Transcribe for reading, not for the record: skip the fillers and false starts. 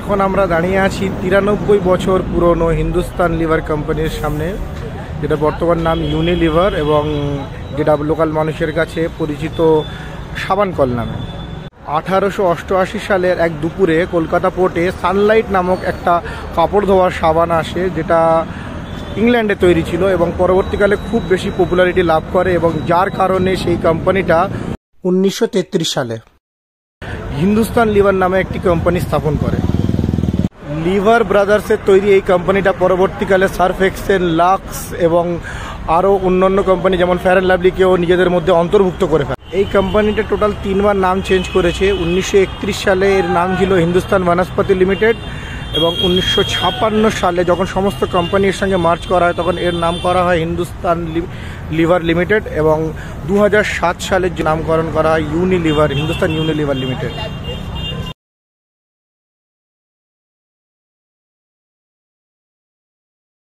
এখন আমরা দাঁড়িয়ে আছি 93 বছর পুরনো হিন্দুস্তান লিভার কোম্পানির সামনে, যেটা বর্তমান নাম ইউনিলিভার এবং যেটা লোকাল মানুষের কাছে পরিচিত সাবান কল নামে। 1888 সালের এক দুপুরে কলকাতা পোর্টে সানলাইট নামক একটা কাপড় ধোয়ার সাবান আসে, যেটা ইংল্যান্ডে তৈরি ছিল এবং পরবর্তীকালে খুব বেশি পপুলারিটি লাভ করে এবং যার কারণে সেই কোম্পানিটা 1933 সালে হিন্দুস্তান লিভার নামে একটি কোম্পানি স্থাপন করে। লিভার ব্রাদার্সের তৈরি এই কোম্পানিটা পরবর্তীকালে সার্ফ এক্সেল, লাক্স এবং আরও অন্যান্য কোম্পানি যেমন ফেয়ার অ্যান্ড লাভলিকেও নিজেদের মধ্যে অন্তর্ভুক্ত করে ফেলে। এই কোম্পানিটা টোটাল 3 বার নাম চেঞ্জ করেছে। 1931 সালে এর নাম ছিল হিন্দুস্তান বনস্পতি লিমিটেড এবং 1956 সালে যখন সমস্ত কোম্পানির সঙ্গে মার্চ করা হয় তখন এর নাম করা হয় হিন্দুস্তান লিভার লিমিটেড এবং 2007 সালে নামকরণ করা হয় ইউনিলিভার, হিন্দুস্তান ইউনিলিভার লিমিটেড।